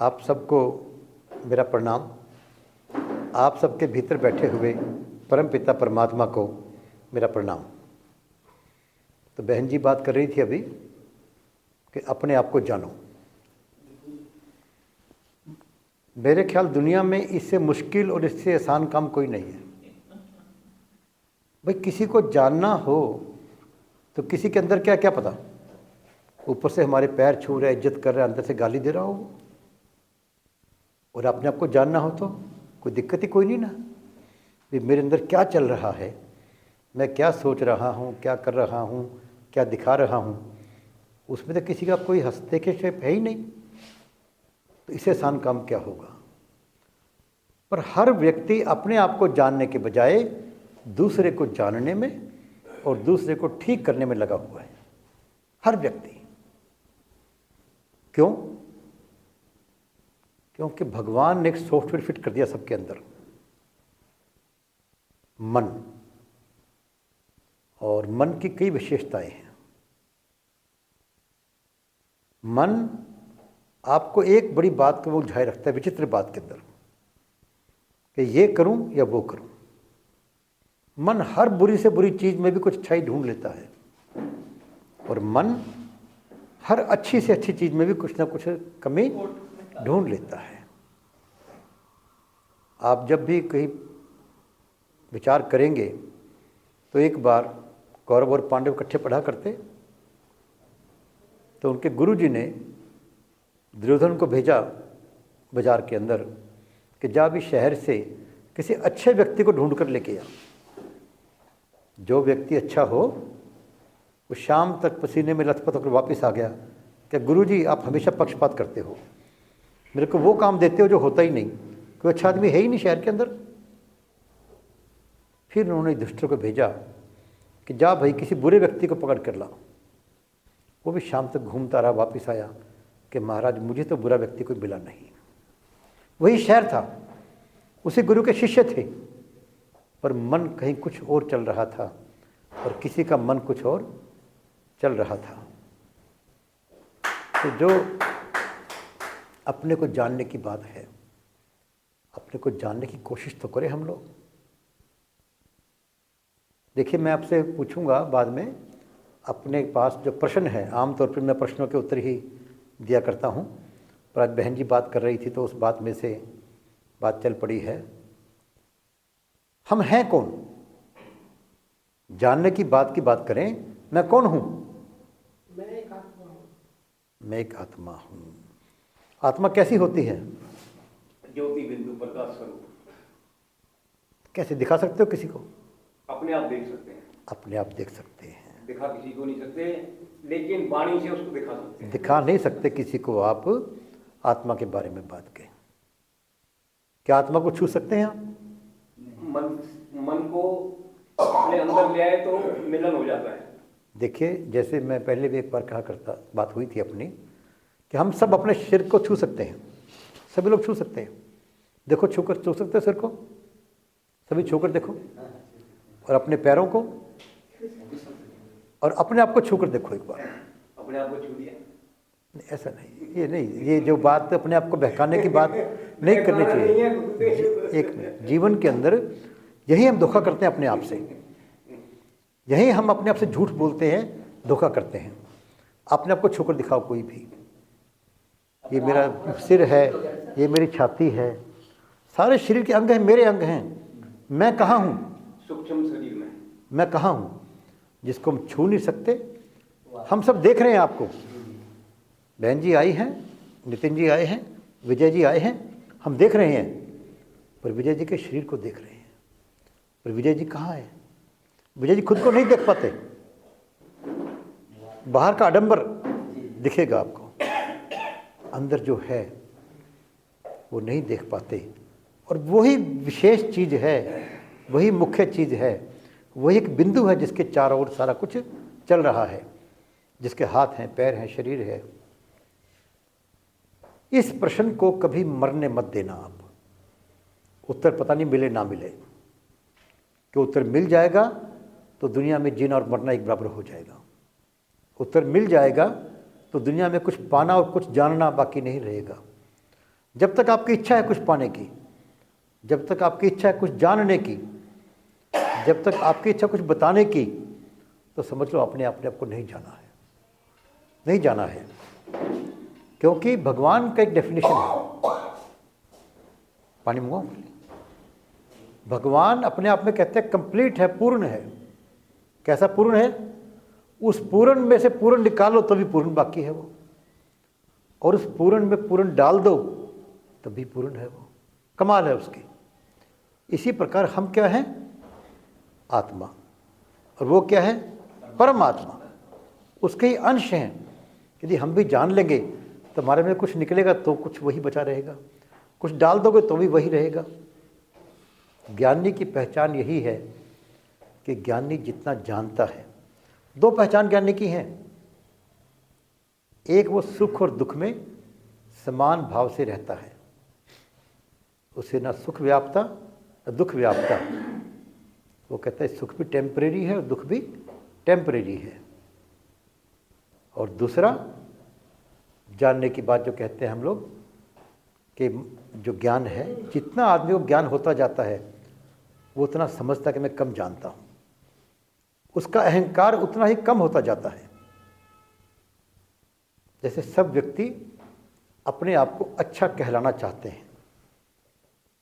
आप सबको मेरा प्रणाम। आप सबके भीतर बैठे हुए परम पिता परमात्मा को मेरा प्रणाम। तो बहन जी बात कर रही थी अभी कि अपने आप को जानो। मेरे ख्याल दुनिया में इससे मुश्किल और इससे आसान काम कोई नहीं है। भाई किसी को जानना हो तो किसी के अंदर क्या क्या पता, ऊपर से हमारे पैर छू रहा है, इज्जत कर रहा है, अंदर से गाली दे रहा हो। और अपने आप को जानना हो तो कोई दिक्कत ही कोई नहीं ना। भी मेरे अंदर क्या चल रहा है, मैं क्या सोच रहा हूँ, क्या कर रहा हूँ, क्या दिखा रहा हूँ, उसमें तो किसी का कोई हस्तक्षेप है ही नहीं। तो इससे आसान काम क्या होगा। पर हर व्यक्ति अपने आप को जानने के बजाय दूसरे को जानने में और दूसरे को ठीक करने में लगा हुआ है। हर व्यक्ति। क्यों? क्योंकि भगवान ने एक सॉफ्टवेयर फिट कर दिया सबके अंदर, मन। और मन की कई विशेषताएं हैं। मन आपको एक बड़ी बात को वो उलझाए रखता है, विचित्र बात के अंदर, कि ये करूं या वो करूं। मन हर बुरी से बुरी चीज में भी कुछ अच्छाई ढूंढ लेता है, और मन हर अच्छी से अच्छी चीज में भी कुछ ना कुछ कमी ढूंढ लेता है। आप जब भी कहीं विचार करेंगे तो एक बार कौरव और पांडव इकट्ठे पढ़ा करते, तो उनके गुरुजी ने दुर्योधन को भेजा बाजार के अंदर कि जा भी शहर से किसी अच्छे व्यक्ति को ढूंढ कर लेके आ। जो व्यक्ति अच्छा हो वो शाम तक पसीने में लथपथ होकर वापस आ गया कि गुरुजी आप हमेशा पक्षपात करते हो, मेरे को वो काम देते हो जो होता ही नहीं, कोई अच्छा आदमी है ही नहीं शहर के अंदर। फिर उन्होंने दुष्टों को भेजा कि जा भाई किसी बुरे व्यक्ति को पकड़ कर ला। वो भी शाम तक घूमता रहा, वापस आया कि महाराज मुझे तो बुरा व्यक्ति कोई मिला नहीं। वही शहर था, उसी गुरु के शिष्य थे, पर मन कहीं कुछ और चल रहा था और किसी का मन कुछ और चल रहा था। तो जो अपने को जानने की बात है, अपने को जानने की कोशिश तो करें हम लोग। देखिए मैं आपसे पूछूंगा बाद में, अपने पास जो प्रश्न है, आमतौर पर मैं प्रश्नों के उत्तर ही दिया करता हूं, पर आज बहन जी बात कर रही थी तो उस बात में से बात चल पड़ी है। हम हैं कौन? जानने की बात करें, मैं कौन हूं? मैं एक आत्मा हूं। मैं एक आत्मा हूं। आत्मा कैसी होती है? ज्योति बिंदु प्रकाश स्वरूप। कैसे दिखा सकते हो किसी को? अपने आप देख सकते हैं। अपने आप देख सकते हैं। दिखा किसी को नहीं सकते, लेकिन वाणी से उसको दिखा सकते हैं। दिखा नहीं सकते किसी को आप आत्मा के बारे में बात करें। क्या आत्मा को छू सकते हैं आप? मन को अपने अंदर ले आए तो मिलन हो जाता है। देखिए जैसे मैं पहले भी एक बार कहा करता, बात हुई थी अपनी, कि हम सब अपने सिर को छू सकते हैं। सभी लोग छू सकते हैं। देखो छूकर छू सकते हो सिर को, सभी छूकर देखो। और अपने पैरों को, और अपने आप को छूकर देखो एक बार। अपने आप को छू दिया। ऐसा नहीं, ये नहीं, ये जो बात अपने आप को बहकाने की बात नहीं करनी चाहिए। एक मिनट, जीवन के अंदर यही हम धोखा करते हैं अपने आप से, यही हम अपने आप से झूठ बोलते हैं, धोखा करते हैं। अपने आप को छूकर दिखाओ कोई भी। ये मेरा सिर है, ये मेरी छाती है, सारे शरीर के अंग हैं, मेरे अंग हैं। मैं कहाँ हूँ? सूक्ष्म शरीर में मैं कहाँ हूँ जिसको हम छू नहीं सकते? हम सब देख रहे हैं आपको। बहन जी आई हैं, नितिन जी आए हैं, विजय जी आए हैं, हम देख रहे हैं, पर विजय जी के शरीर को देख रहे हैं। पर विजय जी कहाँ है? विजय जी खुद को नहीं देख पाते। बाहर का आडंबर दिखेगा आपको, अंदर जो है वो नहीं देख पाते। और वही विशेष चीज है, वही मुख्य चीज है, वही एक बिंदु है जिसके चारों ओर सारा कुछ चल रहा है, जिसके हाथ हैं, पैर हैं, शरीर है। इस प्रश्न को कभी मरने मत देना आप। उत्तर पता नहीं मिले ना मिले, कि उत्तर मिल जाएगा तो दुनिया में जीना और मरना एक बराबर हो जाएगा। उत्तर मिल जाएगा तो दुनिया में कुछ पाना और कुछ जानना बाकी नहीं रहेगा। जब तक आपकी इच्छा है कुछ पाने की, जब तक आपकी इच्छा है कुछ जानने की, जब तक आपकी इच्छा कुछ बताने की, तो समझ लो अपने आप को नहीं जाना है, नहीं जाना है। क्योंकि भगवान का एक डेफिनेशन है, पानी मंगाओ। भगवान अपने आप में कहते हैं कंप्लीट है, पूर्ण है। कैसा पूर्ण है? उस पूर्ण में से पूर्ण निकालो तभी पूर्ण बाकी है वो, और उस पूर्ण में पूर्ण डाल दो तभी पूर्ण है वो। कमाल है उसकी। इसी प्रकार हम क्या हैं? आत्मा, और वो क्या है? परमात्मा। उसके ही अंश हैं। यदि हम भी जान लेंगे तो हमारे में कुछ निकलेगा तो कुछ वही बचा रहेगा, कुछ डाल दोगे तो भी वही रहेगा। ज्ञानी की पहचान यही है कि ज्ञानी जितना जानता है, दो पहचान ज्ञानी की हैं। एक, वो सुख और दुख में समान भाव से रहता है, उसे ना सुख व्यापता ना दुख व्यापता। वो कहता है सुख भी टेम्परेरी है और दुख भी टेम्परेरी है। और दूसरा, जानने की बात जो कहते हैं हम लोग कि जो ज्ञान है, जितना आदमी को ज्ञान होता जाता है वो उतना समझता कि मैं कम जानता हूँ, उसका अहंकार उतना ही कम होता जाता है। जैसे सब व्यक्ति अपने आप को अच्छा कहलाना चाहते हैं,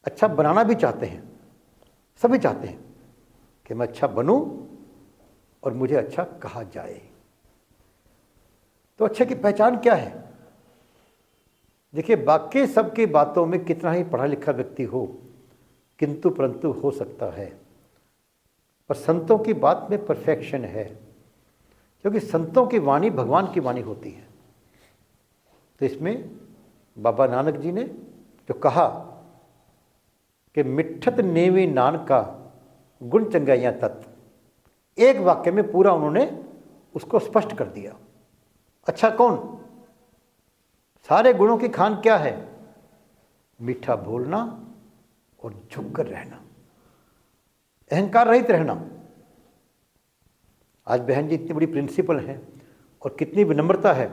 अच्छा बनाना भी चाहते हैं, सभी चाहते हैं कि मैं अच्छा बनूं और मुझे अच्छा कहा जाए। तो अच्छे की पहचान क्या है? देखिए, बाकी सबकी बातों में कितना ही पढ़ा लिखा व्यक्ति हो, किंतु परंतु हो सकता है, पर संतों की बात में परफेक्शन है, क्योंकि संतों की वाणी भगवान की वाणी होती है। तो इसमें बाबा नानक जी ने जो कहा कि मिठत नेवी नानका गुण चंगाइयाँ तत्व, एक वाक्य में पूरा उन्होंने उसको स्पष्ट कर दिया। अच्छा कौन? सारे गुणों की खान क्या है? मीठा बोलना और झुककर रहना, अहंकार रहित रहना। आज बहन जी इतनी बड़ी प्रिंसिपल हैं और कितनी विनम्रता है,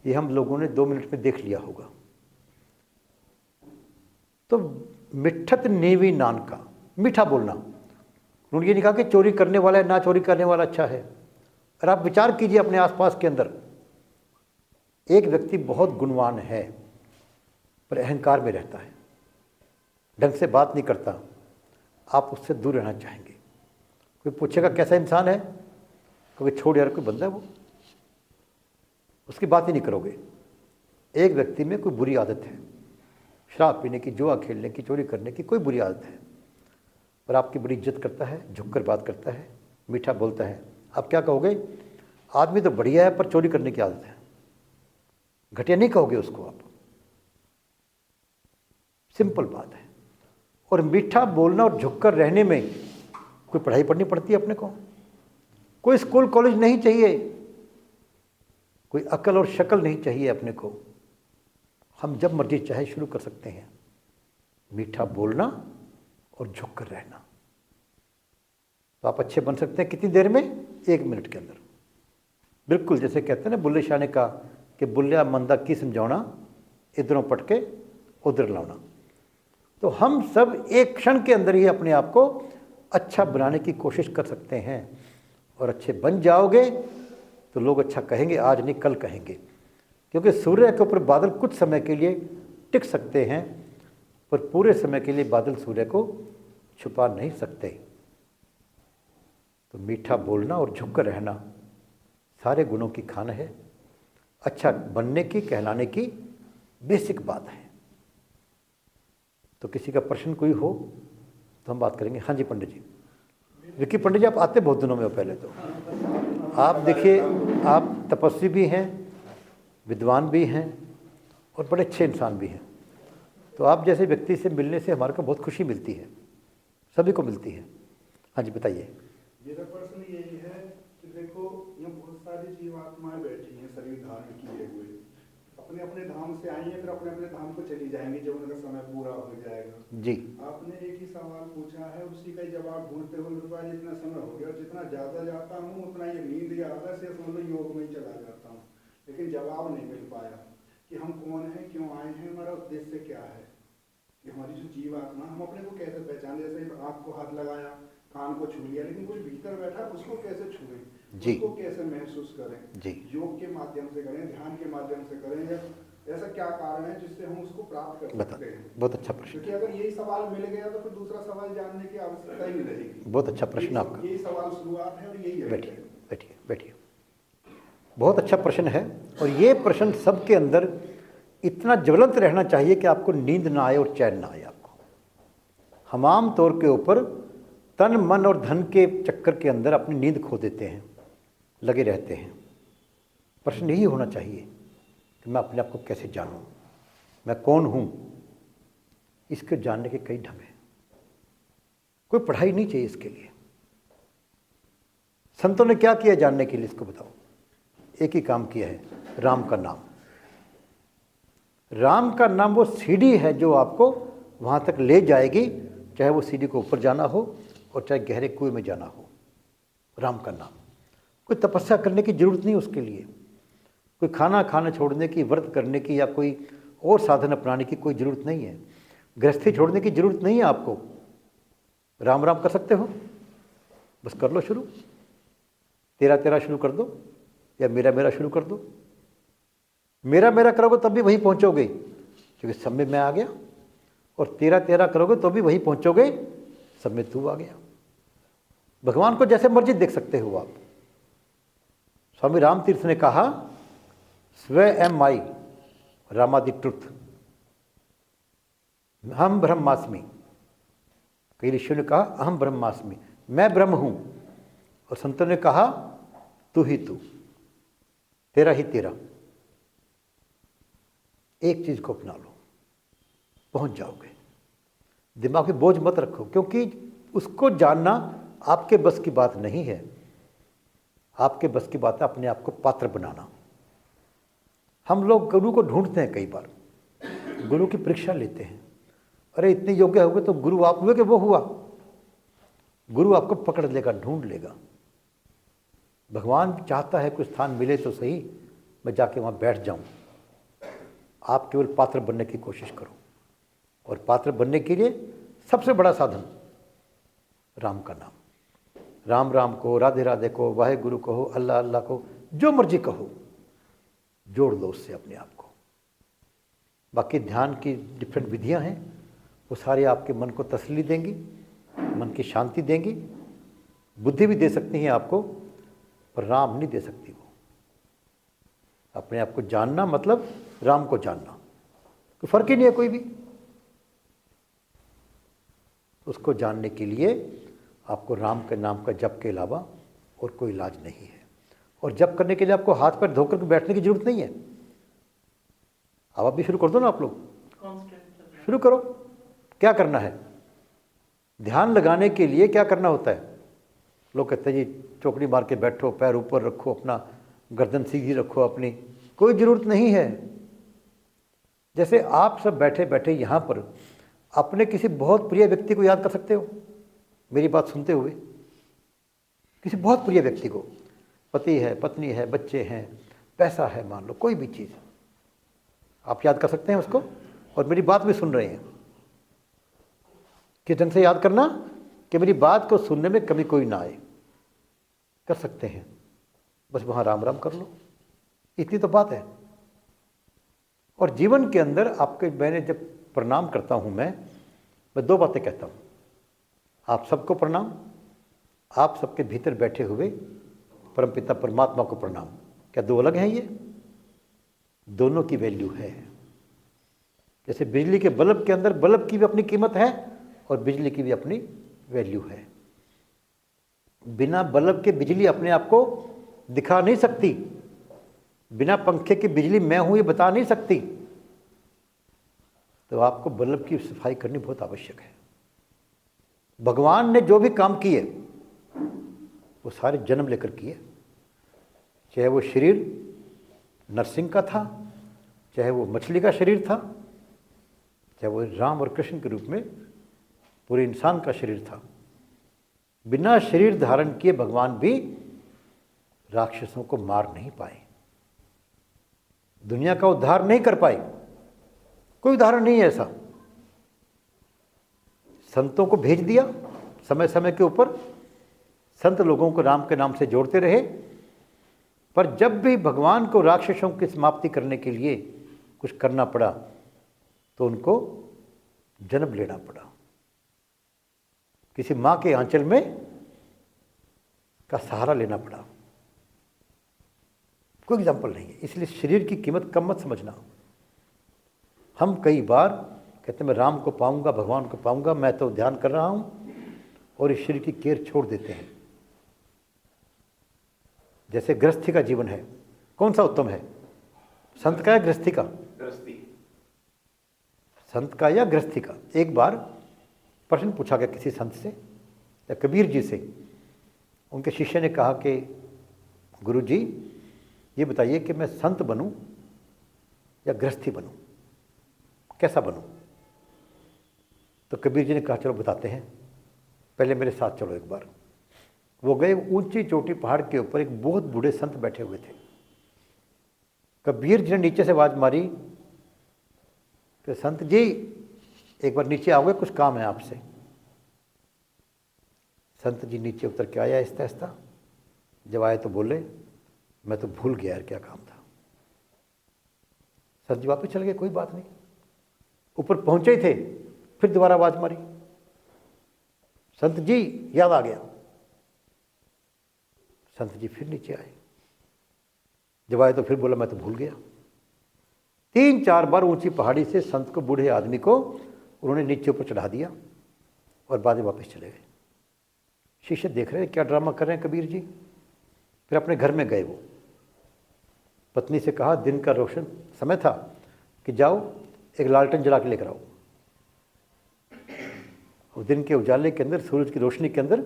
ये हम लोगों ने 2 मिनट में देख लिया होगा। तो मिठत नेवी नान का, मीठा बोलना। उन्होंने ये नहीं कहा कि चोरी करने वाला है ना चोरी करने वाला अच्छा है। और आप विचार कीजिए अपने आसपास के अंदर, एक व्यक्ति बहुत गुणवान है पर अहंकार में रहता है, ढंग से बात नहीं करता, आप उससे दूर रहना चाहेंगे। कोई पूछेगा कैसा इंसान है, क्योंकि छोड़ यार कोई बंदा है वो, उसकी बात ही नहीं करोगे। एक व्यक्ति में कोई बुरी आदत है, शराब पीने की, जुआ खेलने की, चोरी करने की कोई बुरी आदत है, पर आपकी बड़ी इज्जत करता है, झुककर बात करता है, मीठा बोलता है। आप क्या कहोगे? आदमी तो बढ़िया है पर चोरी करने की आदत है। घटिया नहीं कहोगे उसको आप, सिंपल बात है। और मीठा बोलना और झुककर रहने में कोई पढ़ाई पढ़नी पड़ती है अपने को, कोई स्कूल कॉलेज नहीं चाहिए, कोई अकल और शक्ल नहीं चाहिए अपने को। हम जब मर्जी चाहे शुरू कर सकते हैं मीठा बोलना और झुककर रहना। तो आप अच्छे बन सकते हैं कितनी देर में? 1 मिनट के अंदर। बिल्कुल जैसे कहते हैं ना, बुल्ले शाह ने कहा कि बुल्लिया मंदा की समझाना, इधरों पटके उधर लाना। तो हम सब एक क्षण के अंदर ही अपने आप को अच्छा बनाने की कोशिश कर सकते हैं, और अच्छे बन जाओगे तो लोग अच्छा कहेंगे, आज नहीं कल कहेंगे। क्योंकि सूर्य के ऊपर बादल कुछ समय के लिए टिक सकते हैं, पर पूरे समय के लिए बादल सूर्य को छुपा नहीं सकते। तो मीठा बोलना और झुककर रहना सारे गुणों की खान है, अच्छा बनने की, कहलाने की बेसिक बात है। तो किसी का प्रश्न कोई हो तो हम बात करेंगे। हाँ जी पंडित जी। विक्की पंडित जी, आप आते बहुत दिनों में हो। पहले तो आप देखिए, आप तपस्वी भी हैं, विद्वान भी हैं और बड़े अच्छे इंसान भी हैं। तो आप जैसे व्यक्ति से मिलने से हमारे को बहुत खुशी मिलती है, सभी को मिलती है। हाँ जी बताइए। मेरा प्रश्न यही है कि देखो, यहाँ बहुत सारी जीवात्माएं बैठी हैं शरीर धारण किए हुए, अपने अपने धाम से आई हैं, फिर अपने अपने धाम को चली जाएंगी जब उनका समय पूरा हो जाएगा। जी, आपने एक ही सवाल पूछा है, उसी का जवाब ढूंढते हुए मेरे पास इतना समय हो गया, और जितना ज़्यादा जाता हूँ उतना ये नींद या आलस या समझ योग में ही चला जाता हूँ, लेकिन जवाब नहीं मिल पाया कि हम कौन हैं, क्यों आए हैं, हमारा उद्देश्य क्या है, कि हमारी जो जीवात्मा, हम अपने को कैसे पहचाने। जैसे आँख को हाथ लगाया, कान को छू लिया, लेकिन कुछ भीतर बैठा उसको कैसे छुएं, जी। उसको कैसे महसूस करें। जी। योग के माध्यम से करें, ध्यान के माध्यम से करें, या ऐसा क्या कारण है जिससे हम उसको प्राप्त कर सकते हैं। बहुत अच्छा प्रश्न, क्योंकि अगर यही सवाल मिल गया तो फिर दूसरा सवाल जानने की आवश्यकता ही नहीं रहेगी। बहुत अच्छा प्रश्न आपका। यही सवाल शुरुआत है और यही है। बैठिए बैठिए बैठिए, बहुत अच्छा प्रश्न है। और ये प्रश्न सबके अंदर इतना ज्वलंत रहना चाहिए कि आपको नींद ना आए और चैन ना आए आपको। हम आम तौर के ऊपर तन मन और धन के चक्कर के अंदर अपनी नींद खो देते हैं, लगे रहते हैं। प्रश्न यही होना चाहिए कि मैं अपने आप को कैसे जानूं, मैं कौन हूं। इसके जानने के कई ढंग हैं, कोई पढ़ाई नहीं चाहिए इसके लिए। संतों ने क्या किया जानने के लिए, इसको बताओ। एक ही काम किया है, राम का नाम। राम का नाम वो सीढ़ी है जो आपको वहां तक ले जाएगी, चाहे वो सीढ़ी को ऊपर जाना हो और चाहे गहरे कुएं में जाना हो। राम का नाम, कोई तपस्या करने की जरूरत नहीं उसके लिए, कोई खाना खाना छोड़ने की, व्रत करने की या कोई और साधन अपनाने की कोई ज़रूरत नहीं है। गृहस्थी छोड़ने की ज़रूरत नहीं है आपको। राम राम कर सकते हो, बस कर लो शुरू। तेरा तेरा शुरू कर दो या मेरा मेरा शुरू कर दो। मेरा मेरा करोगे तब भी वहीं पहुंचोगे क्योंकि सब में मैं आ गया, और तेरा तेरा करोगे तो भी वहीं पहुंचोगे, सब में तू आ गया। भगवान को जैसे मर्जी देख सकते हो आप। स्वामी राम तीर्थ ने कहा, स्व एम आई रामादि ट्रुथ, हम ब्रह्मास्मि। कई ऋषियों ने कहा अहम ब्रह्मास्मि, मैं ब्रह्म हूं। और संतों ने कहा तू ही तू, तेरा ही तेरा। एक चीज को अपना लो, पहुंच जाओगे। दिमाग में बोझ मत रखो, क्योंकि उसको जानना आपके बस की बात नहीं है। आपके बस की बात है अपने आप को पात्र बनाना। हम लोग गुरु को ढूंढते हैं, कई बार गुरु की परीक्षा लेते हैं। अरे इतने योग्य हो गए तो गुरु आप हुए कि वो हुआ? गुरु आपको पकड़ लेगा, ढूंढ लेगा। भगवान चाहता है कोई स्थान मिले तो सही, मैं जाके वहाँ बैठ जाऊँ। आप केवल पात्र बनने की कोशिश करो, और पात्र बनने के लिए सबसे बड़ा साधन राम का नाम। राम राम को, राधे राधे को, वाहे गुरु कहो, अल्लाह अल्लाह को, जो मर्जी कहो, जोड़ लो उससे अपने आप को। बाकी ध्यान की डिफरेंट विधियां हैं, वो सारे आपके मन को तसल्ली देंगी, मन की शांति देंगी। बुद्धि भी दे सकती हैं आपको, पर राम नहीं दे सकती वो। अपने आप को जानना मतलब राम को जानना, कोई फर्क ही नहीं है कोई भी। उसको जानने के लिए आपको राम के नाम का जप के अलावा और कोई इलाज नहीं है। और जप करने के लिए आपको हाथ पैर धोकर के बैठने की जरूरत नहीं है। अब आप भी शुरू कर दो ना, आप लोग शुरू करो। क्या करना है? ध्यान लगाने के लिए क्या करना होता है? लोग कहते हैं जी चौकड़ी मार के बैठो, पैर ऊपर रखो, अपना गर्दन सीधी रखो अपनी। कोई ज़रूरत नहीं है। जैसे आप सब बैठे बैठे यहाँ पर अपने किसी बहुत प्रिय व्यक्ति को याद कर सकते हो, मेरी बात सुनते हुए। किसी बहुत प्रिय व्यक्ति को, पति है, पत्नी है, बच्चे हैं, पैसा है, मान लो कोई भी चीज़, आप याद कर सकते हैं उसको, और मेरी बात भी सुन रहे हैं। किस ढंग से याद करना कि मेरी बात को सुनने में कभी कोई ना आए, कर सकते हैं। बस वहाँ राम राम कर लो, इतनी तो बात है। और जीवन के अंदर आपके, मैंने जब प्रणाम करता हूँ मैं दो बातें कहता हूँ। आप सबको प्रणाम, आप सबके भीतर बैठे हुए परमपिता परमात्मा को प्रणाम। क्या दो अलग हैं ये? दोनों की वैल्यू है। जैसे बिजली के बल्ब के अंदर बल्ब की भी अपनी कीमत है और बिजली की भी अपनी वैल्यू है। बिना बल्ब के बिजली अपने आप को दिखा नहीं सकती, बिना पंखे की बिजली मैं हूं ये बता नहीं सकती। तो आपको बल्ब की सफाई करनी बहुत आवश्यक है। भगवान ने जो भी काम किए वो सारे जन्म लेकर किए, चाहे वो शरीर नरसिंह का था, चाहे वो मछली का शरीर था, चाहे वो राम और कृष्ण के रूप में पूरे इंसान का शरीर था। बिना शरीर धारण किए भगवान भी राक्षसों को मार नहीं पाए। दुनिया का उद्धार नहीं कर पाए, कोई उदाहरण नहीं है ऐसा। संतों को भेज दिया समय समय के ऊपर, संत लोगों को राम के नाम से जोड़ते रहे, पर जब भी भगवान को राक्षसों की समाप्ति करने के लिए कुछ करना पड़ा तो उनको जन्म लेना पड़ा, किसी माँ के आंचल में का सहारा लेना पड़ा। कोई एग्जाम्पल नहीं है। इसलिए शरीर की कीमत कम मत समझना। हम कई बार कहते मैं राम को पाऊंगा, भगवान को पाऊंगा, मैं तो ध्यान कर रहा हूं, और इस शरीर की केयर छोड़ देते हैं। जैसे गृहस्थी का जीवन है, कौन सा उत्तम है, संत का या गृहस्थी का? गृहस्थी। संत का या गृहस्थी का? एक बार प्रश्न पूछा गया किसी संत से या कबीर जी से। उनके शिष्य ने कहा कि गुरु जी ये बताइए कि मैं संत बनूं या गृहस्थी बनूं, कैसा बनूं? तो कबीर जी ने कहा चलो बताते हैं, पहले मेरे साथ चलो एक बार। वो गए, ऊंची चोटी पहाड़ के ऊपर एक बहुत बूढ़े संत बैठे हुए थे। कबीर जी ने नीचे से आवाज मारी कि संत जी एक बार नीचे आओगे, कुछ काम है आपसे। संत जी नीचे उतर के आया आहिस्ता आहिस्ता। जब आए तो बोले मैं तो भूल गया यार क्या काम था। संत जी वापस चल गए, कोई बात नहीं। ऊपर पहुंचे ही थे, फिर दोबारा आवाज मारी, संत जी याद आ गया। संत जी फिर नीचे आए, जब आए तो फिर बोला मैं तो भूल गया। 3-4 बार ऊंची पहाड़ी से संत को, बूढ़े आदमी को उन्होंने नीचे ऊपर चढ़ा दिया और बाद में वापस चले गए। शिष्य देख रहे हैं क्या ड्रामा कर रहे हैं कबीर जी। फिर अपने घर में गए। वो पत्नी से कहा, दिन का रोशन समय था कि जाओ एक लालटेन जला के लेकर आओ। और दिन के उजाले के अंदर, सूरज की रोशनी के अंदर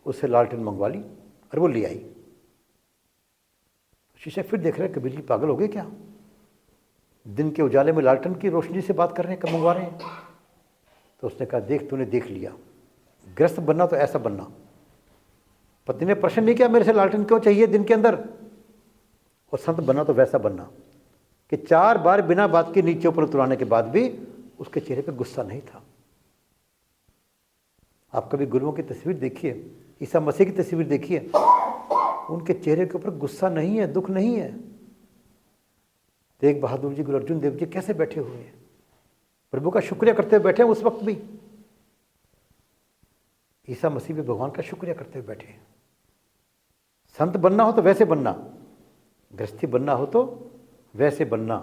उससे लालटेन मंगवा ली और वो ले आई। शिष्य फिर देख रहे हैं कबीर जी पागल हो गए क्या, दिन के उजाले में लालटेन की रोशनी से बात कर रहे हैं, कब मंगवा रहे हैं। तो उसने कहा देख तूने देख लिया, ग्रस्त बनना तो ऐसा बनना। पत्नी ने प्रश्न नहीं किया मेरे से लालटेन क्यों चाहिए दिन के अंदर, और संत बनना तो वैसा बनना कि 4 बार बिना बात के नीचे ऊपर उतराने के बाद भी उसके चेहरे पे गुस्सा नहीं था। आप कभी गुरुओं की तस्वीर देखिए, ईसा मसीह की तस्वीर देखिए, उनके चेहरे के ऊपर गुस्सा नहीं है, दुख नहीं है। तेग बहादुर जी, गुरु अर्जुन देव जी कैसे बैठे हुए हैं, प्रभु का शुक्रिया करते हुए बैठे हैं। उस वक्त भी ईसा मसीह भी भगवान का शुक्रिया करते हुए बैठे हैं। संत बनना हो तो वैसे बनना, गृहस्थी बनना हो तो वैसे बनना।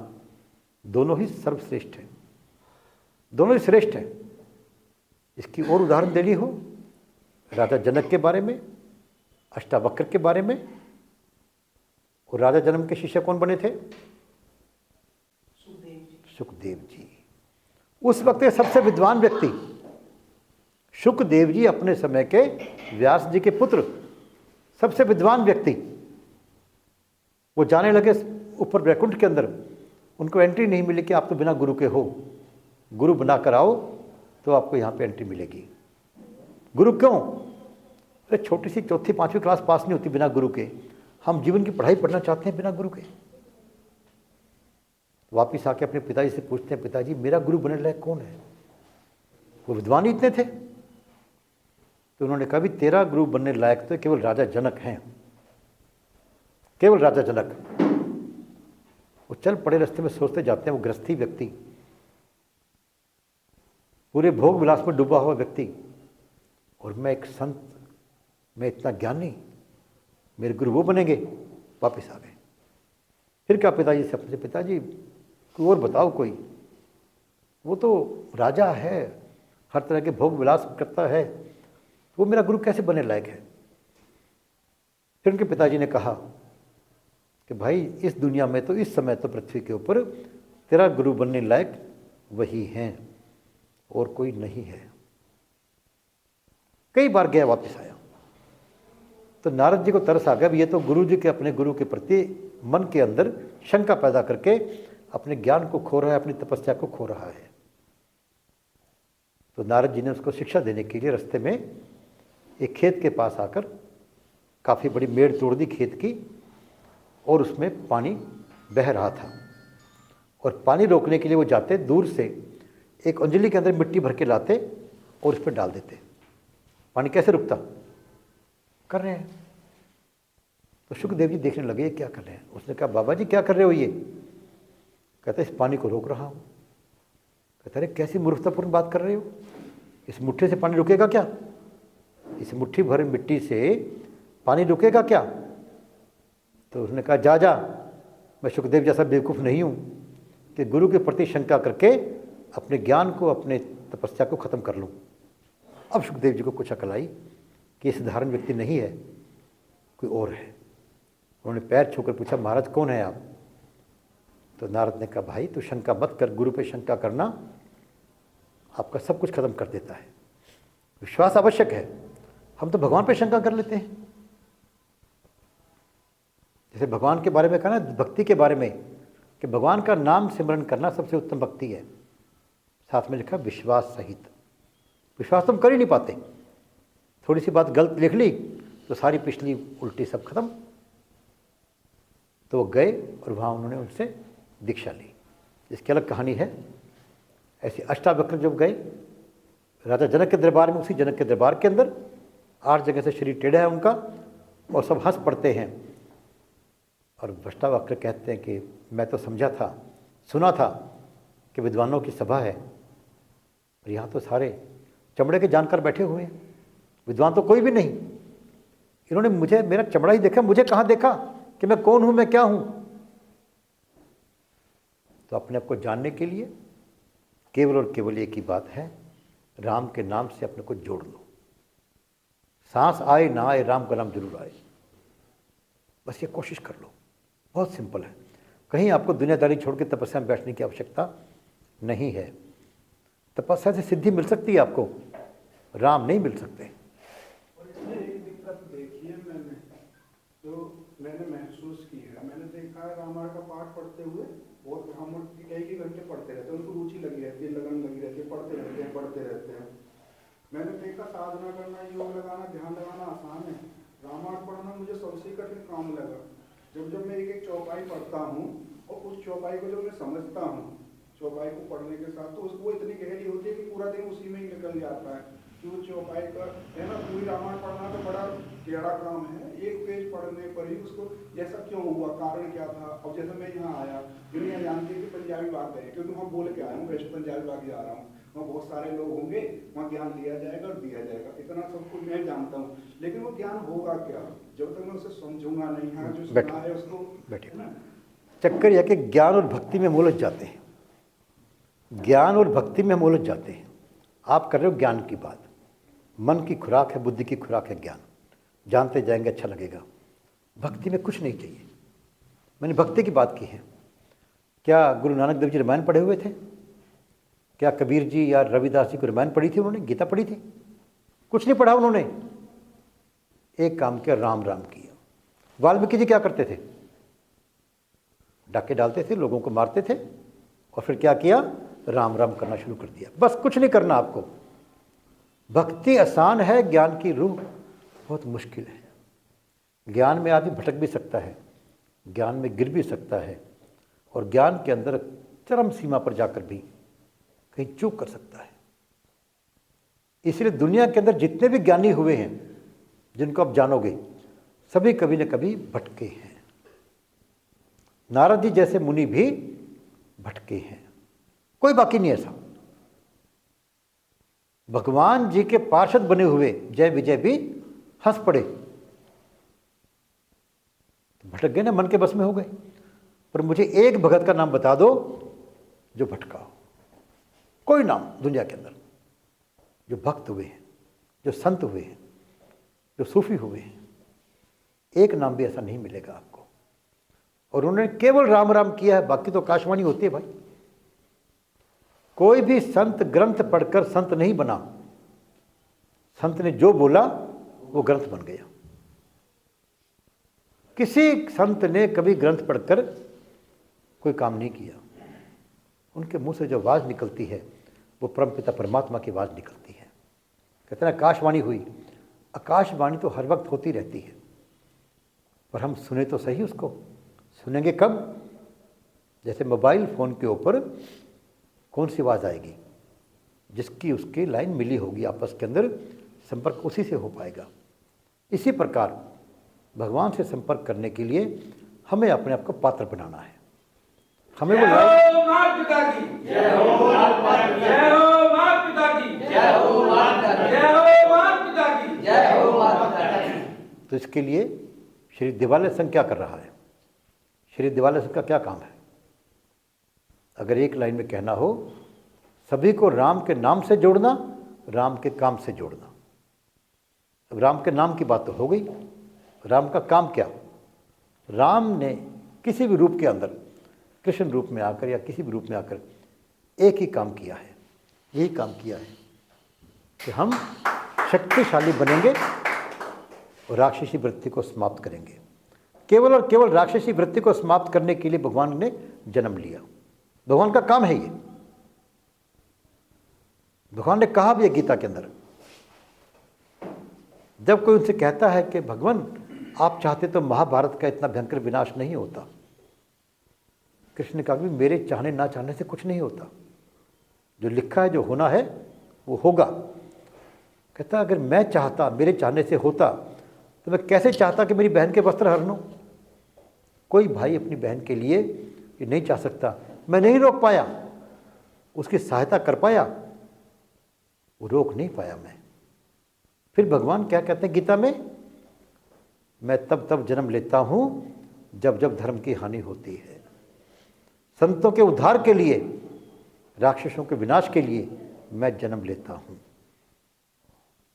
दोनों ही सर्वश्रेष्ठ है, दोनों ही श्रेष्ठ है। इसकी और उदाहरण देनी हो, राजा जनक के बारे में, अष्टावक्र के बारे में। और राजा जनक के शिष्य कौन बने थे? सुखदेव जी। उस वक्त के सबसे विद्वान व्यक्ति सुखदेव जी, अपने समय के व्यास जी के पुत्र, सबसे विद्वान व्यक्ति। वो जाने लगे ऊपर वैकुंठ के अंदर, उनको एंट्री नहीं मिली कि आप तो बिना गुरु के हो, गुरु बनाकर आओ तो आपको यहाँ पे एंट्री मिलेगी। गुरु क्यों? अरे छोटी सी 4th 5वीं क्लास पास नहीं होती बिना गुरु के। हम जीवन की पढ़ाई पढ़ना चाहते हैं बिना गुरु के। वापिस आके अपने पिताजी से पूछते हैं, पिताजी मेरा गुरु बनने लायक कौन है? वो विद्वान ही इतने थे। तो उन्होंने कहा भी तेरा गुरु बनने लायक तो केवल राजा जनक हैं, केवल राजा जनक। वो चल पड़े रास्ते में सोचते जाते हैं, वो गृहस्थी व्यक्ति, पूरे भोग विलास में डूबा हुआ व्यक्ति, और मैं एक संत, मैं इतना ज्ञानी, मेरे गुरु वो बनेंगे। वापस आ गए। फिर क्या पिताजी से अपने, पिताजी कोई और बताओ कोई, वो तो राजा है, हर तरह के भोग विलास करता है, वो मेरा गुरु कैसे बनने लायक है? फिर उनके पिताजी ने कहा कि भाई इस दुनिया में तो, इस समय तो पृथ्वी के ऊपर तेरा गुरु बनने लायक वही हैं और कोई नहीं है। कई बार गया, वापस आया। तो नारद जी को तरस आ गया, ये तो गुरु जी के, अपने गुरु के प्रति मन के अंदर शंका पैदा करके अपने ज्ञान को खो रहा है, अपनी तपस्या को खो रहा है। तो नारद जी ने उसको शिक्षा देने के लिए रास्ते में एक खेत के पास आकर काफ़ी बड़ी मेड़ तोड़ दी खेत की, और उसमें पानी बह रहा था। और पानी रोकने के लिए वो जाते दूर से एक अंजलि के अंदर मिट्टी भर के लाते और उस पर डाल देते। पानी कैसे रुकता? कर रहे हैं। तो शुकदेव जी देखने लगे ये क्या कर रहे हैं। उसने कहा बाबा जी क्या कर रहे हो ये? कहते इस पानी को रोक रहा हूँ। कहते अरे कैसी मूर्खतापूर्ण बात कर रहे हो, इस मुट्ठी से पानी रुकेगा क्या? इस मुट्ठी भर मिट्टी से पानी रुकेगा क्या? तो उसने कहा जा जा, मैं शुकदेव जैसा बेवकूफ़ नहीं हूँ कि गुरु के प्रति शंका करके अपने ज्ञान को, अपने तपस्या को ख़त्म कर लूँ। अब शुकदेव जी को कुछ अकल आई कि ये साधारण व्यक्ति नहीं है, कोई और है। उन्होंने पैर छूकर पूछा महाराज कौन है आप? तो नारद ने कहा भाई तू शंका मत कर, गुरु पे शंका करना आपका सब कुछ खत्म कर देता है। विश्वास आवश्यक है। हम तो भगवान पे शंका कर लेते हैं। जैसे भगवान के बारे में कहा ना, भक्ति के बारे में, कि भगवान का नाम सिमरन करना सबसे उत्तम भक्ति है। साथ में लिखा विश्वास सहित। विश्वास तुम कर ही नहीं पाते। थोड़ी सी बात गलत लिख ली तो सारी पिछली उल्टी सब खत्म। तो वो गए और वहाँ उन्होंने उनसे दीक्षा ली। इसकी अलग कहानी है। ऐसे अष्टावक्र जब गए राजा जनक के दरबार में, उसी जनक के दरबार के अंदर 8 जगह से शरीर टेढ़ा है उनका और सब हंस पड़ते हैं। और अष्टावक्र कहते हैं कि मैं तो समझा था, सुना था कि विद्वानों की सभा है, और यहाँ तो सारे चमड़े के जानकार बैठे हुए हैं, विद्वान तो कोई भी नहीं। इन्होंने मुझे, मेरा चमड़ा ही देखा, मुझे कहाँ देखा कि मैं कौन हूँ, मैं क्या हूँ। तो अपने आप को जानने के लिए केवल और केवल एक ही बात है, राम के नाम से अपने को जोड़ लो। सांस आए ना आए राम का नाम जरूर आए, बस ये कोशिश कर लो। बहुत सिंपल है। कहीं आपको दुनियादारी छोड़ के तपस्या में बैठने की आवश्यकता नहीं है। तपस्या से सिद्धि मिल सकती है आपको, राम नहीं मिल सकते। और इसमें एक दिक्कत देखी है मैंने, जो मैंने महसूस की है। मैंने देखा है रामायण का पाठ पढ़ते हुए बहुत ब्राह्मण कई घंटे पढ़ते रहते हैं, उनको रुचि लगी रहती है, लगन लगी रहती है, पढ़ते रहते हैं। मैंने देखा साधना करना, योग लगाना, ध्यान लगाना आसान है, रामायण पढ़ना मुझे सबसे कठिन काम लगा। जब मैं एक चौपाई पढ़ता हूँ और उस चौपाई को जब मैं समझता हूँ, चौपाई को पढ़ने के साथ, तो उसको इतनी गहरी होती है कि पूरा दिन उसी में ही निकल जाता है। कि वो चौपाई का है ना, पूरी रामायण पढ़ना तो बड़ा टेढ़ा काम है। एक पेज पढ़ने पर ही उसको ऐसा क्यों हुआ, कारण क्या था। अब जैसे मैं यहाँ आया, दुनिया जानती है कि पंजाबी बात है, क्योंकि वहाँ बोल के आया हूँ, वेस्ट पंजाबी बात जा रहा हूँ, वहाँ बहुत सारे लोग होंगे, वहाँ ज्ञान लिया जाएगा और दिया जाएगा, इतना सब कुछ मैं जानता हूँ। लेकिन वो ज्ञान होगा क्या जब तक मैं उसे समझूंगा नहीं। हाँ, जो सुना है उसको बैठे ना। चक्कर यह कि ज्ञान और भक्ति में हम उलझ जाते हैं। ज्ञान और भक्ति में हम उलझ जाते हैं। आप कर रहे हो ज्ञान की बात, मन की खुराक है, बुद्धि की खुराक है ज्ञान। जानते जाएंगे अच्छा लगेगा। भक्ति में कुछ नहीं चाहिए। मैंने भक्ति की बात की है। क्या गुरु नानक देव जी रामायण पढ़े हुए थे? क्या कबीर जी या रविदास जी को रामायण पढ़ी थी उन्होंने? गीता पढ़ी थी? कुछ नहीं पढ़ा उन्होंने। एक काम किया, राम राम किया। वाल्मीकि जी क्या करते थे? डाके डालते थे, लोगों को मारते थे, और फिर क्या किया? राम राम करना शुरू कर दिया। बस कुछ नहीं करना आपको। भक्ति आसान है, ज्ञान की रूह बहुत मुश्किल है। ज्ञान में आदमी भटक भी सकता है, ज्ञान में गिर भी सकता है, और ज्ञान के अंदर चरम सीमा पर जाकर भी कहीं चूक कर सकता है। इसलिए दुनिया के अंदर जितने भी ज्ञानी हुए हैं, जिनको आप जानोगे, सभी कभी न कभी भटके हैं। नारद जी जैसे मुनि भी भटके हैं, कोई बाकी नहीं ऐसा। भगवान जी के पार्षद बने हुए जय विजय भी हंस पड़े, तो भटक गए ना, मन के बस में हो गए। पर मुझे एक भगत का नाम बता दो जो भटका हो। कोई नाम दुनिया के अंदर जो भक्त हुए हैं, जो संत हुए हैं, जो सूफी हुए हैं, एक नाम भी ऐसा नहीं मिलेगा आपको। और उन्होंने केवल राम राम किया है, बाकी तो आकाशवाणी होती है भाई। कोई भी संत ग्रंथ पढ़कर संत नहीं बना। संत ने जो बोला वो ग्रंथ बन गया। किसी संत ने कभी ग्रंथ पढ़कर कोई काम नहीं किया। उनके मुंह से जो आवाज़ निकलती है वो परमपिता परमात्मा की आवाज़ निकलती है। कहते हैं आकाशवाणी हुई। आकाशवाणी तो हर वक्त होती रहती है, पर हम सुने तो सही उसको। सुनेंगे कब? जैसे मोबाइल फ़ोन के ऊपर कौन सी आवाज़ आएगी, जिसकी उसकी लाइन मिली होगी, आपस के अंदर संपर्क उसी से हो पाएगा। इसी प्रकार भगवान से संपर्क करने के लिए हमें अपने आप को पात्र बनाना है। हमें वो लाइन, तो इसके लिए श्री दिवालय संघ क्या कर रहा है? श्री दिवालय संघ का क्या काम है? अगर एक लाइन में कहना हो, सभी को राम के नाम से जोड़ना, राम के काम से जोड़ना। अब राम के नाम की बात तो हो गई, राम का काम क्या? राम ने किसी भी रूप के अंदर, कृष्ण रूप में आकर या किसी भी रूप में आकर एक ही काम किया है, यही काम किया है कि हम शक्तिशाली बनेंगे और राक्षसी वृत्ति को समाप्त करेंगे। केवल और केवल राक्षसी वृत्ति को समाप्त करने के लिए भगवान ने जन्म लिया। भगवान का काम है ये। भगवान ने कहा भी है गीता के अंदर, जब कोई उनसे कहता है कि भगवान आप चाहते तो महाभारत का इतना भयंकर विनाश नहीं होता, कृष्ण ने कहा कि मेरे चाहने ना चाहने से कुछ नहीं होता, जो लिखा है, जो होना है वो होगा। कहता अगर मैं चाहता, मेरे चाहने से होता, तो मैं कैसे चाहता कि मेरी बहन के वस्त्र हरण हो? कोई भाई अपनी बहन के लिए ये नहीं चाह सकता। मैं नहीं रोक पाया, उसकी सहायता कर पाया, वो रोक नहीं पाया मैं। फिर भगवान क्या कहते हैं गीता में? मैं तब तब जन्म लेता हूँ जब जब धर्म की हानि होती है। संतों के उद्धार के लिए, राक्षसों के विनाश के लिए मैं जन्म लेता हूँ।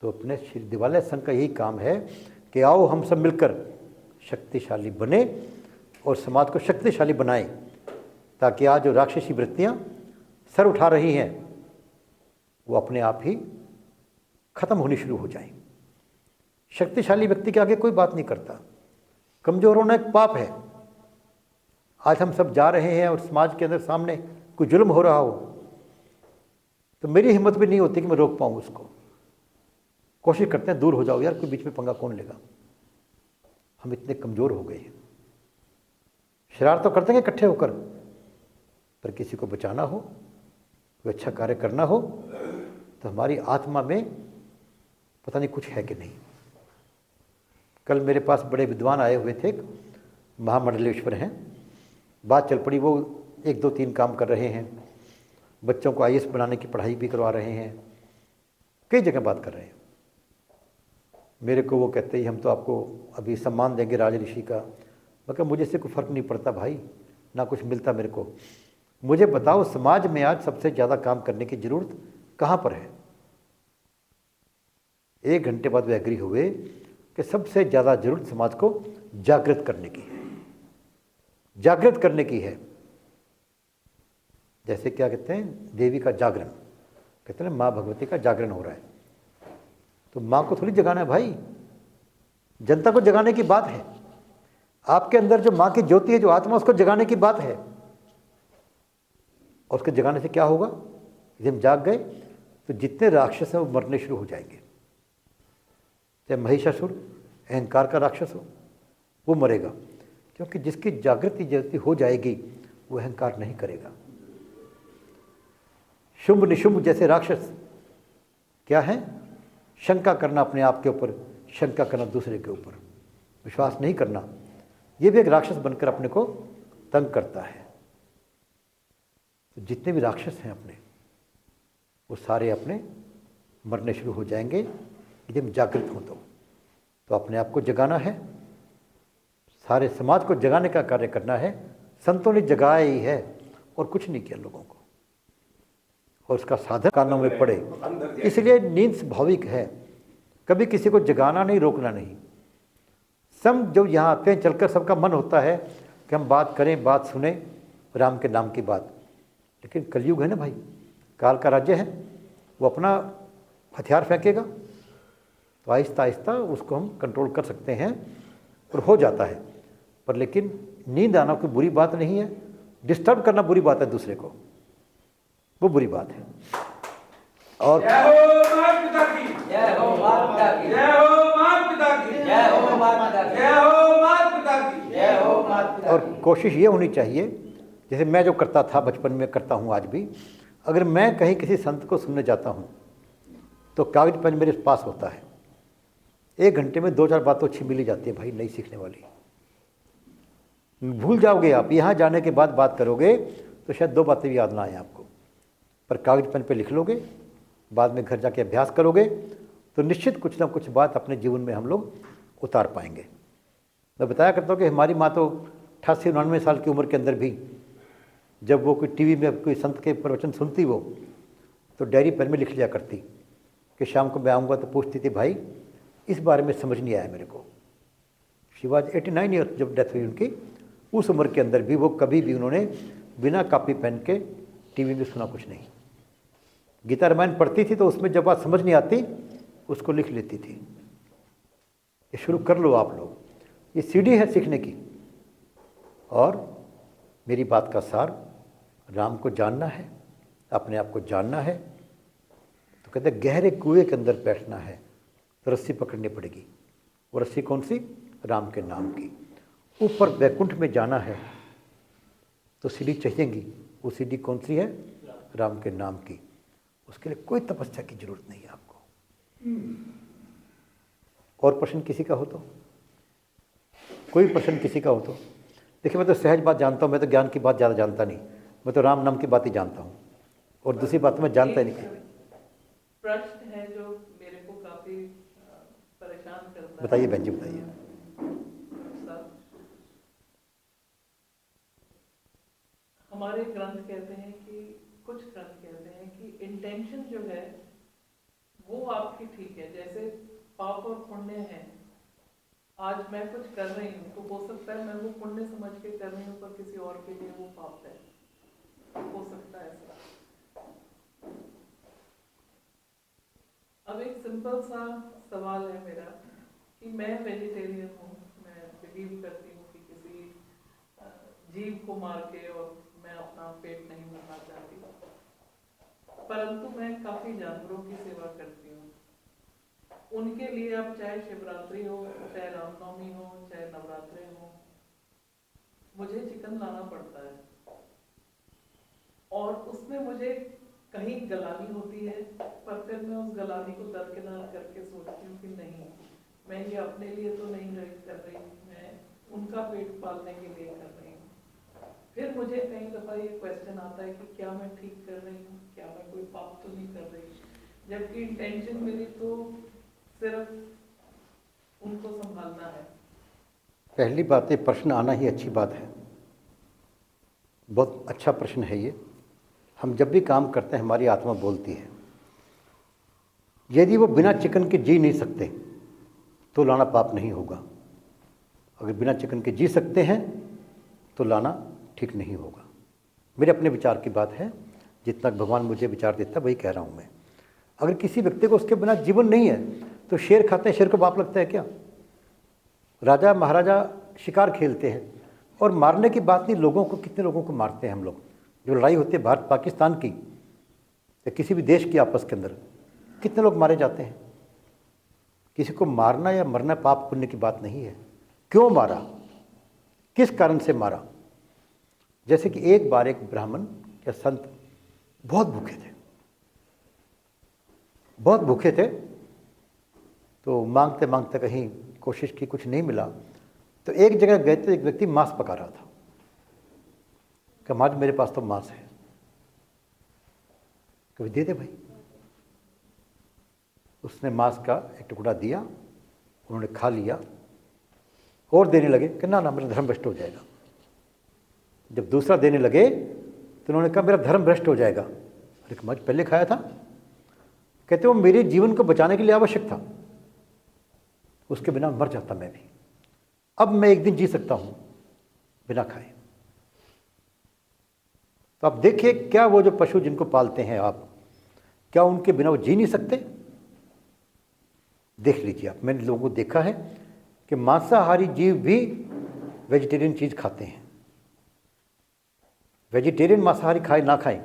तो अपने श्री दिवालय संघ का यही काम है कि आओ हम सब मिलकर शक्तिशाली बने और समाज को शक्तिशाली बनाएं, ताकि आज जो राक्षसी वृत्तियाँ सर उठा रही हैं वो अपने आप ही खत्म होनी शुरू हो जाएं। शक्तिशाली व्यक्ति के आगे कोई बात नहीं करता। कमज़ोर होना एक पाप है। आज हम सब जा रहे हैं और समाज के अंदर सामने कोई जुल्म हो रहा हो तो मेरी हिम्मत भी नहीं होती कि मैं रोक पाऊँ उसको। कोशिश करते हैं दूर हो जाओ यार, कोई बीच में पंगा कौन लेगा। हम इतने कमज़ोर हो गए हैं। शरारत तो करते हैं इकट्ठे होकर, पर किसी को बचाना हो, कोई अच्छा कार्य करना हो, तो हमारी आत्मा में पता नहीं कुछ है कि नहीं। कल मेरे पास बड़े विद्वान आए हुए थे, महामंडलेश्वर हैं। बात चल पड़ी, वो 1 2 3 काम कर रहे हैं, बच्चों को IAS बनाने की पढ़ाई भी करवा रहे हैं, कई जगह बात कर रहे हैं। मेरे को वो कहते ही हम तो आपको अभी सम्मान देंगे राज ऋषि का। मगर मुझे इससे कोई फ़र्क नहीं पड़ता भाई, ना कुछ मिलता मेरे को। मुझे बताओ समाज में आज सबसे ज़्यादा काम करने की ज़रूरत कहाँ पर है? 1 घंटे बाद वे एग्री हुए कि सबसे ज़्यादा ज़रूरत समाज को जागृत करने की है। जागृत करने की है। जैसे क्या कहते हैं, देवी का जागरण, कहते हैं माँ भगवती का जागरण हो रहा है, तो माँ को थोड़ी जगाना है भाई, जनता को जगाने की बात है। आपके अंदर जो माँ की ज्योति है, जो आत्मा, उसको जगाने की बात है। और उसके जगाने से क्या होगा? यदि हम जाग गए तो जितने राक्षस हैं वो मरने शुरू हो जाएंगे। चाहे महिषासुर अहंकार का राक्षस हो, वो मरेगा, क्योंकि जिसकी जागृति हो जाएगी वो अहंकार नहीं करेगा। शुंभ निशुंभ जैसे राक्षस क्या है? शंका करना अपने आप के ऊपर, शंका करना दूसरे के ऊपर, विश्वास नहीं करना। ये भी एक राक्षस बनकर अपने को तंग करता है। तो जितने भी राक्षस हैं अपने, वो सारे अपने मरने शुरू हो जाएंगे यदि हम जागृत हों। तो अपने आप को जगाना है, सारे समाज को जगाने का कार्य करना है। संतों ने जगाया ही है और कुछ नहीं किया लोगों को, और उसका साधन कानों में पड़े। इसलिए नींद स्वाभाविक है, कभी किसी को जगाना नहीं, रोकना नहीं। सब जब यहाँ आते हैं चलकर सबका मन होता है कि हम बात करें, बात सुने राम के नाम की बात। लेकिन कलयुग है ना भाई, काल का राज्य है, वो अपना हथियार फेंकेगा तो आहिस्ता आहिस्ता उसको हम कंट्रोल कर सकते हैं और हो जाता है। पर लेकिन नींद आना कोई बुरी बात नहीं है, डिस्टर्ब करना बुरी बात है दूसरे को, वो बुरी बात है। और और कोशिश ये होनी चाहिए जैसे मैं जो करता था बचपन में, करता हूँ आज भी, अगर मैं कहीं किसी संत को सुनने जाता हूँ तो कागज पेन मेरे पास होता है। 1 घंटे में 2-4 बात तो अच्छी मिल ही जाती है भाई, नई सीखने वाली। भूल जाओगे आप, यहाँ जाने के बाद बात करोगे तो शायद 2 बातें भी याद ना आए आपको, पर कागज पेन पे लिख लोगे, बाद में घर जाके अभ्यास करोगे तो निश्चित कुछ ना कुछ बात अपने जीवन में हम लोग उतार पाएंगे। मैं बताया करता हूँ कि हमारी माँ तो 88-89 साल की उम्र के अंदर भी जब वो कोई टीवी में कोई संत के प्रवचन सुनती वो, तो डायरी पेन में लिख लिया करती कि शाम को मैं आऊँगा तो पूछती थी, भाई इस बारे में समझ नहीं आया मेरे को। शी वॉज 89 ईयर्स जब डेथ हुई उनकी, उस उम्र के अंदर भी वो कभी भी उन्होंने बिना कॉपी पेन के टीवी में सुना कुछ नहीं। गीता रामायण पढ़ती थी तो उसमें जब बात समझ नहीं आती उसको लिख लेती थी। ये शुरू कर लो आप लोग, ये सीढ़ी है सीखने की। और मेरी बात का सार, राम को जानना है, अपने आप को जानना है, तो कहते गहरे कुएं के अंदर बैठना है तो रस्सी पकड़नी पड़ेगी। वो रस्सी कौन सी? राम के नाम की। ऊपर वैकुंठ में जाना है तो सीढ़ी चाहिएगी, वो सीढ़ी कौन सी है? राम के नाम की। उसके लिए कोई तपस्या की जरूरत नहीं है आपको। और प्रश्न किसी का हो तो? कोई प्रश्न किसी का हो तो? देखिए मैं तो सहज बात जानता हूँ, मैं तो ज्ञान की बात ज़्यादा जानता नहीं, मैं तो राम नाम की बात ही जानता हूँ और दूसरी बात मैं जानता ही नहीं। प्रश्न है जो मेरे को काफी परेशान करता है। बताइए बहन जी, बताइए। हमारे ग्रंथ कहते हैं कि, कुछ ग्रंथ कहते हैं कि इंटेंशन जो है वो आपकी ठीक है। जैसे पाप और पुण्य है, आज मैं कुछ कर रही हूँ तो हो सकता है मैं वो पुण्य समझ के कर रही हूँ पर किसी और के लिए वो पाप है, हो सकता है ऐसा। अब एक सिंपल सा सवाल है मेरा कि मैं वेजिटेरियन हूँ, मैं बिलीव करती हूँ कि किसी जीव को मार के और मैं अपना पेट नहीं भरना चाहती, परंतु मैं काफी जानवरों की सेवा करती हूँ। उनके लिए अब चाहे शिवरात्रि हो, चाहे रामनवमी हो, चाहे नवरात्रि हो, मुझे चिकन लाना पड़ता है और उसमें मुझे कहीं गलानी होती है, पर फिर मैं उस गलानी को दरकिनार करके सोचती हूँ कि नहीं, मैं ये अपने लिए तो नहीं कर रही, मैं उनका पेट पालने के लिए कर रही हूँ। फिर मुझे कई दफा ये क्वेश्चन आता है कि क्या मैं ठीक कर रही हूँ, क्या मैं कोई पाप तो नहीं कर रही, जबकि इंटेंशन मेरी तो सिर्फ उनको संभालना है। पहली बात, ये प्रश्न आना ही अच्छी बात है, बहुत अच्छा प्रश्न है ये। हम जब भी काम करते हैं हमारी आत्मा बोलती है, यदि वो बिना चिकन के जी नहीं सकते तो लाना पाप नहीं होगा, अगर बिना चिकन के जी सकते हैं तो लाना ठीक नहीं होगा। मेरे अपने विचार की बात है, जितना भगवान मुझे विचार देता वही कह रहा हूँ मैं। अगर किसी व्यक्ति को उसके बिना जीवन नहीं है तो शेर खाते हैं, शेर को पाप लगता है क्या? राजा महाराजा शिकार खेलते हैं और मारने की बात नहीं, लोगों को, कितने लोगों को मारते हैं हम लोग। जो लड़ाई होती है भारत पाकिस्तान की या किसी भी देश की आपस के अंदर, कितने लोग मारे जाते हैं। किसी को मारना या मरना पाप पुण्य की बात नहीं है। क्यों मारा, किस कारण से मारा? जैसे कि एक बार एक ब्राह्मण या संत बहुत भूखे थे, बहुत भूखे थे, तो मांगते मांगते कहीं कोशिश की, कुछ नहीं मिला, तो एक जगह गए तो एक व्यक्ति मांस पका रहा था। कहा आज मेरे पास तो मांस है, कभी दे दे भाई। उसने मांस का एक टुकड़ा दिया, उन्होंने खा लिया और देने लगे कि ना ना मेरा धर्म भ्रष्ट हो जाएगा। जब दूसरा देने लगे तो उन्होंने कहा मेरा धर्म भ्रष्ट हो जाएगा। अरे कहा पहले खाया था। कहते वो मेरे जीवन को बचाने के लिए आवश्यक था, उसके बिना मर जाता मैं भी, अब मैं एक दिन जी सकता हूं बिना खाए। तो आप देखिए, क्या वो जो पशु जिनको पालते हैं आप, क्या उनके बिना वो जी नहीं सकते? देख लीजिए आप, मैंने लोगों को देखा है कि मांसाहारी जीव भी वेजिटेरियन चीज़ खाते हैं। वेजिटेरियन मांसाहारी खाए ना खाएं,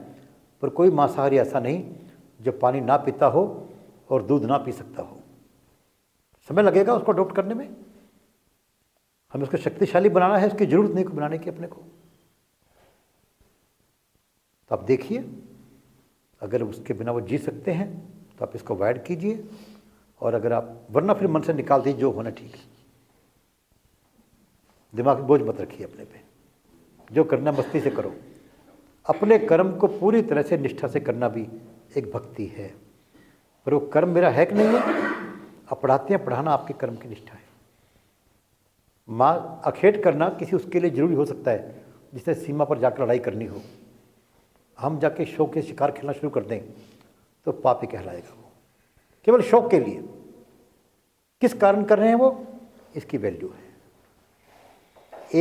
पर कोई मांसाहारी ऐसा नहीं जो पानी ना पीता हो और दूध ना पी सकता हो। समय लगेगा उसको अडॉप्ट करने में, हमें उसको शक्तिशाली बनाना है, उसकी जरूरत नहीं को बनाने की अपने को। तो आप देखिए, अगर उसके बिना वो जी सकते हैं तो आप इसको अवॉइड कीजिए, और अगर आप, वरना फिर मन से निकाल दीजिए जो होना ठीक है। दिमाग में बोझ मत रखिए अपने पे, जो करना मस्ती से करो। अपने कर्म को पूरी तरह से निष्ठा से करना भी एक भक्ति है, पर वो कर्म मेरा है कि नहीं है। आप पढ़ाते हैं, पढ़ाना आपके कर्म की निष्ठा है। माँ अखेट करना किसी उसके लिए जरूरी हो सकता है जिससे सीमा पर जाकर लड़ाई करनी हो। हम जाके शौक के शिकार खेलना शुरू कर दें तो पाप ही कहलाएगा वो, केवल शौक के लिए। किस कारण कर रहे हैं वो, इसकी वैल्यू है।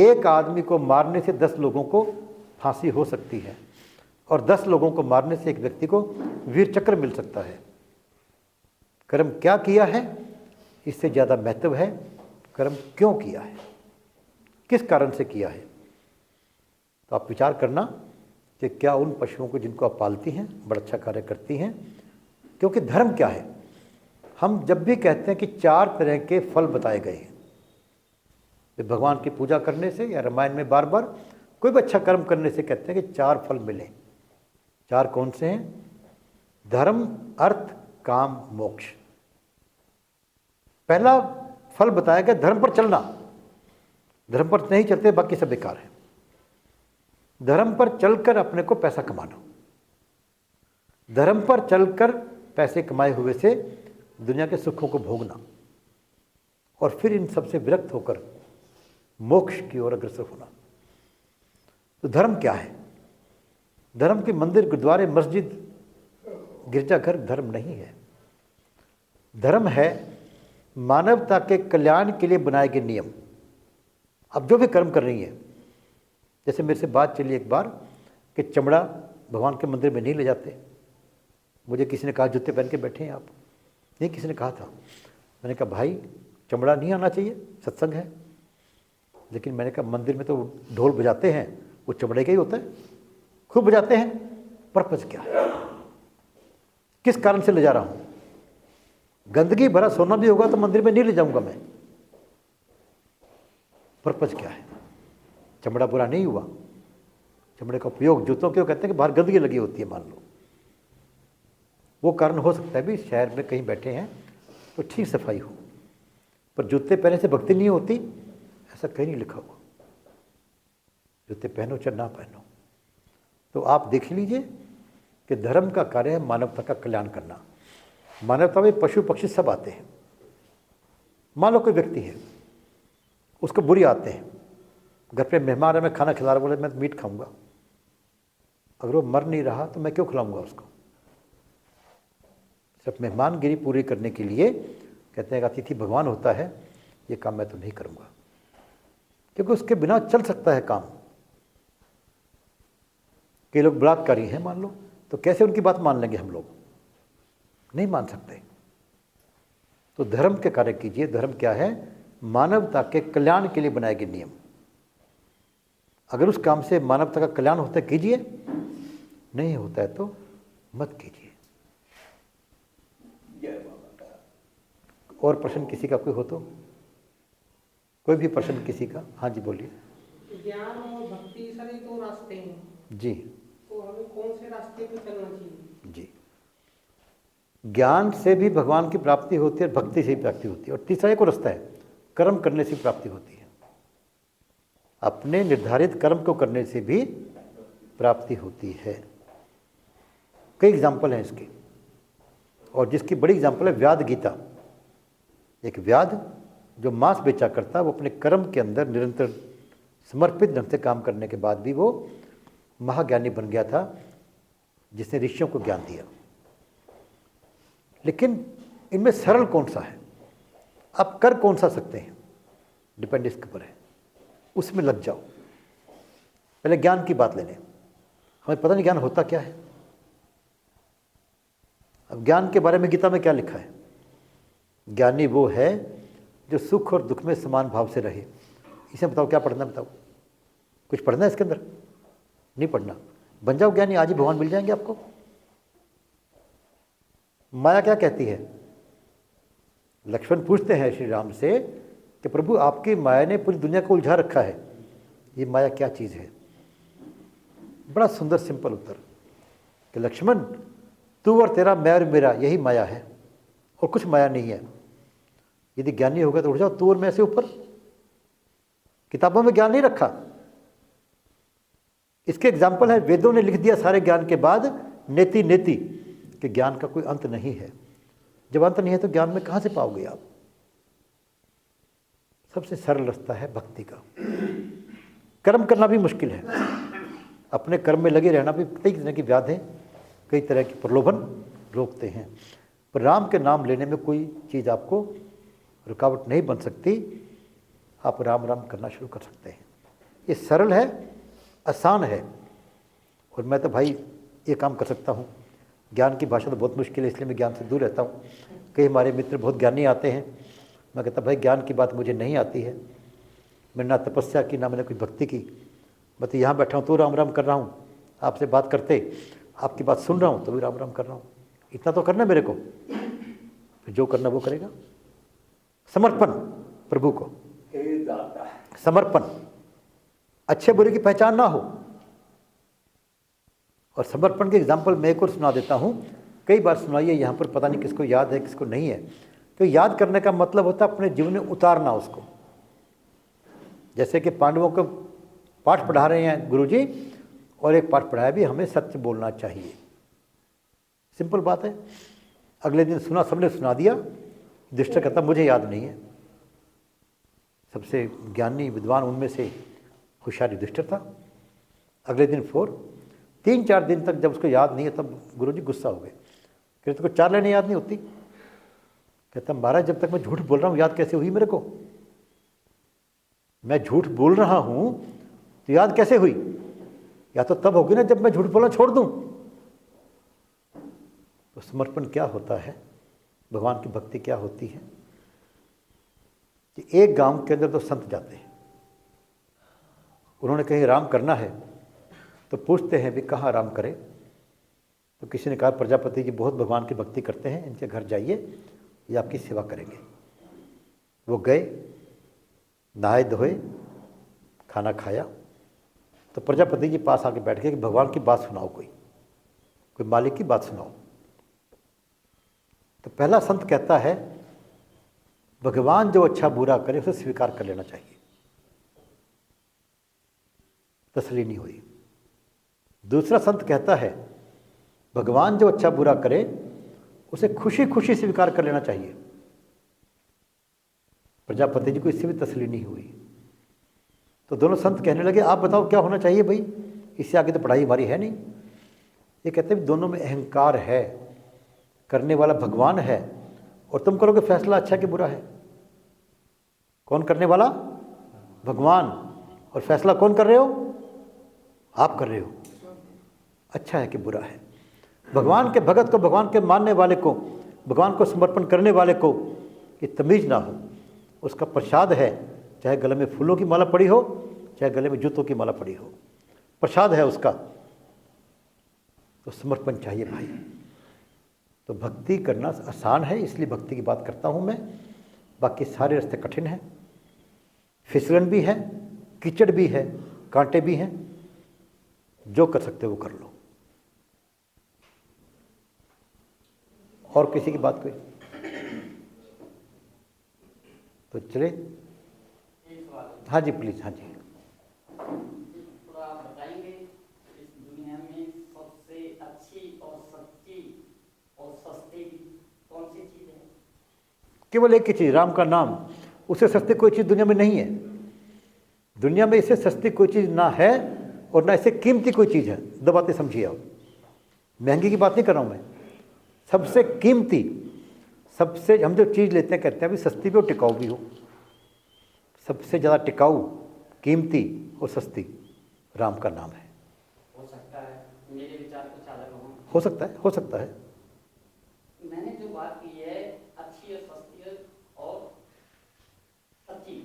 एक आदमी को मारने से 10 लोगों को फांसी हो सकती है, और 10 लोगों को मारने से एक व्यक्ति को वीर चक्र मिल सकता है। कर्म क्या किया है इससे ज़्यादा महत्व है कर्म क्यों किया है, किस कारण से किया है। तो आप विचार करना कि क्या उन पशुओं को जिनको आप पालती हैं बड़ा अच्छा कार्य करती हैं। क्योंकि धर्म क्या है, हम जब भी कहते हैं कि 4 तरह के फल बताए गए हैं, भगवान की पूजा करने से या रामायण में बार बार कोई भी अच्छा कर्म करने से कहते हैं कि 4 फल मिले। 4 कौन से हैं, धर्म, अर्थ, काम, मोक्ष। पहला फल बताया गया धर्म पर चलना। धर्म पर नहीं चलते बाकी सब बेकार है। धर्म पर चलकर अपने को पैसा कमाना, धर्म पर चलकर पैसे कमाए हुए से दुनिया के सुखों को भोगना, और फिर इन सबसे विरक्त होकर मोक्ष की ओर अग्रसर होना। तो धर्म क्या है, धर्म के मंदिर, गुरुद्वारे, मस्जिद, गिरजाघर धर्म नहीं है। धर्म है मानवता के कल्याण के लिए बनाए गए नियम। अब जो भी कर्म कर रही है, जैसे मेरे से बात चली एक बार कि चमड़ा भगवान के मंदिर में नहीं ले जाते। मुझे किसी ने कहा जूते पहन के बैठे हैं आप, नहीं, किसी ने कहा था। मैंने कहा भाई चमड़ा नहीं आना चाहिए, सत्संग है। लेकिन मैंने कहा मंदिर में तो ढोल बजाते हैं, वो चमड़े का ही होता है, खूब बजाते हैं। पर्पस क्या है, किस कारण से ले जा रहा हूँ। गंदगी भरा सोना भी होगा तो मंदिर में नहीं ले जाऊंगा मैं। पर्पस क्या है, चमड़ा बुरा नहीं हुआ। चमड़े का उपयोग जूतों क्यों कहते हैं कि बाहर गंदगी लगी होती है, मान लो वो कारण हो सकता है भी शहर में कहीं बैठे हैं तो ठीक सफाई हो, पर जूते पहने से भक्ति नहीं होती, ऐसा कहीं नहीं लिखा हुआ। जूते पहनो चाहे ना पहनो। तो आप देख लीजिए कि धर्म का कार्य है मानवता का कल्याण करना। मानवता में पशु पक्षी सब आते हैं। मान लो कोई व्यक्ति है, उसको बुरी आते हैं, घर पे मेहमान है, मैं खाना खिला रहा, बोले मैं मीट खाऊंगा, अगर वो मर नहीं रहा तो मैं क्यों खिलाऊंगा उसको। सिर्फ मेहमानगिरी पूरी करने के लिए कहते हैं कि अतिथि भगवान होता है, ये काम मैं तो नहीं करूंगा, क्योंकि उसके बिना चल सकता है काम। कई लोग बलात्कारी हैं मान लो, तो कैसे उनकी बात मान लेंगे हम लोग, नहीं मान सकते। तो धर्म के कार्य कीजिए। धर्म क्या है, मानवता के कल्याण के लिए बनाए गए नियम। अगर उस काम से मानवता का कल्याण होता है कीजिए, नहीं होता है तो मत कीजिए। और प्रश्न किसी का कोई हो तो, कोई भी प्रश्न किसी का। हाँ जी बोलिए। ज्ञान और भक्ति सर, ये 2 रास्ते हैं जी, तो हमें कौन से रास्ते पे चलना चाहिए। जी, ज्ञान से भी भगवान की प्राप्ति होती है, भक्ति से भी प्राप्ति होती है, और तीसरा एक और रास्ता है, कर्म करने से प्राप्ति होती है। अपने निर्धारित कर्म को करने से भी प्राप्ति होती है। कई एग्जाम्पल हैं इसके, और जिसकी बड़ी एग्जाम्पल है व्याद गीता। एक व्याद जो मांस बेचा करता, वो अपने कर्म के अंदर निरंतर समर्पित ढंग से काम करने के बाद भी वो महाज्ञानी बन गया था, जिसने ऋषियों को ज्ञान दिया। लेकिन इनमें सरल कौन सा है, आप कर कौन सा सकते हैं, डिपेंड इसके ऊपर है, उसमें लग जाओ। पहले ज्ञान की बात ले लें। हमें पता नहीं ज्ञान होता क्या है। अब ज्ञान के बारे में गीता में क्या लिखा है, ज्ञानी वो है जो सुख और दुख में समान भाव से रहे। इसे बताओ क्या पढ़ना, बताओ कुछ पढ़ना है इसके अंदर, नहीं पढ़ना। बन जाओ ज्ञानी, आज ही भगवान मिल जाएंगे आपको। माया क्या कहती है, लक्ष्मण पूछते हैं श्री राम से कि प्रभु आपकी माया ने पूरी दुनिया को उलझा रखा है, ये माया क्या चीज़ है। बड़ा सुंदर सिंपल उत्तर, कि लक्ष्मण तू और तेरा, मैं और मेरा, यही माया है और कुछ माया नहीं है। यदि ज्ञानी होगा तो उठ जाओ, तू और मैं से ऊपर। किताबों में ज्ञान नहीं रखा। इसके एग्जाम्पल है, वेदों ने लिख दिया सारे ज्ञान के बाद, नेति नेति, कि ज्ञान का कोई अंत नहीं है। जब अंत नहीं है तो ज्ञान में कहाँ से पाओगे आप? सबसे सरल रास्ता है भक्ति का। कर्म करना भी मुश्किल है, अपने कर्म में लगे रहना भी कई तरह की व्याध है, कई तरह की प्रलोभन रोकते हैं। पर राम के नाम लेने में कोई चीज़ आपको रुकावट नहीं बन सकती। आप राम राम करना शुरू कर सकते हैं। ये सरल है, आसान है, और मैं तो भाई ये काम कर सकता हूँ। ज्ञान की भाषा तो बहुत मुश्किल है, इसलिए मैं ज्ञान से दूर रहता हूँ। कई हमारे मित्र बहुत ज्ञानी आते हैं, मैं कहता भाई ज्ञान की बात मुझे नहीं आती है, मैंने ना तपस्या की, ना मैंने कोई भक्ति की। मैं तो यहाँ बैठा हूँ तो राम राम कर रहा हूँ, आपसे बात करते आपकी बात सुन रहा हूँ तो भी राम राम कर रहा हूँ। इतना तो करना मेरे को, फिर जो करना वो करेगा। समर्पण प्रभु को, समर्पण, अच्छे बुरे की पहचान ना हो। और समर्पण के एग्जाम्पल मैं एक और सुना देता हूँ, कई बार सुनाइए यहाँ पर, पता नहीं किसको याद है किसको नहीं है। तो याद करने का मतलब होता है अपने जीवन में उतारना उसको। जैसे कि पांडवों को पाठ पढ़ा रहे हैं गुरुजी, और एक पाठ पढ़ाया भी, हमें सत्य बोलना चाहिए। सिंपल बात है। अगले दिन सुना, सबने सुना दिया, युधिष्ठिर कहता मुझे याद नहीं है। सबसे ज्ञानी विद्वान उनमें से होशियार युधिष्ठिर था। अगले दिन 3-4 दिन तक जब उसको याद नहीं है, तब गुरुजी गुस्सा हो गए, कहते तुमको 4 लाइनें याद नहीं होती? कहता महाराज जब तक मैं झूठ बोल रहा हूँ याद कैसे हुई मेरे को? मैं झूठ बोल रहा हूँ तो याद कैसे हुई? या तो तब होगी ना जब मैं झूठ बोलना छोड़ दूँ। तो समर्पण क्या होता है, भगवान की भक्ति क्या होती है कि एक गांव के अंदर तो संत जाते हैं, उन्होंने कहीं आराम करना है तो पूछते हैं भी कहाँ आराम करें? तो किसी ने कहा प्रजापति जी बहुत भगवान की भक्ति करते हैं, इनके घर जाइए, ये आपकी सेवा करेंगे। वो गए, नहाए धोए, खाना खाया, तो प्रजापति जी पास आके बैठ गए कि भगवान की बात सुनाओ, कोई मालिक की बात सुनाओ। तो पहला संत कहता है भगवान जो अच्छा बुरा करे उसे स्वीकार कर लेना चाहिए। तसली नहीं हुई। दूसरा संत कहता है भगवान जो अच्छा बुरा करे उसे खुशी खुशी स्वीकार कर लेना चाहिए। प्रजापति जी को इससे भी तसली नहीं हुई। तो दोनों संत कहने लगे आप बताओ क्या होना चाहिए भाई, इससे आगे तो पढ़ाई हमारी है नहीं। ये कहते हैं दोनों में अहंकार है, करने वाला भगवान है और तुम करोगे फैसला अच्छा कि बुरा है। कौन करने वाला? भगवान। और फैसला कौन कर रहे हो? आप कर रहे हो, अच्छा है कि बुरा है। भगवान के भगत को, भगवान के मानने वाले को, भगवान को समर्पण करने वाले को ये तमीज ना हो, उसका प्रसाद है, चाहे गले में फूलों की माला पड़ी हो, चाहे गले में जूतों की माला पड़ी हो, प्रसाद है उसका। तो समर्पण चाहिए भाई। तो भक्ति करना आसान है, इसलिए भक्ति की बात करता हूँ मैं। बाकी सारे रास्ते कठिन हैं, फिसलन भी है, कीचड़ भी है, कांटे भी हैं। जो कर सकते हो वो कर लो। और किसी की बात कोई? तो चले। हाँ जी प्लीज। हाँ जी। थोड़ा बताएंगे इस दुनिया में सबसे अच्छी और सच्ची और सस्ती कौन सी चीज है? केवल एक ही चीज, राम का नाम। उससे सस्ती कोई चीज दुनिया में नहीं है। दुनिया में इससे सस्ती कोई चीज ना है और ना इससे कीमती कोई चीज है। दो बातें समझिए आप। महंगी की बात नहीं कर रहा हूं मैं, सबसे कीमती, सबसे हम जो चीज लेते हैं कहते हैं भी सस्ती भी हो टिकाऊ भी हो। सबसे ज़्यादा टिकाऊ, कीमती और सस्ती राम का नाम है। हो सकता है मेरे विचार कुछ अलग हों। हो सकता है, हो सकता है। मैंने जो बात की है अच्छी और सस्ती और सच्ची,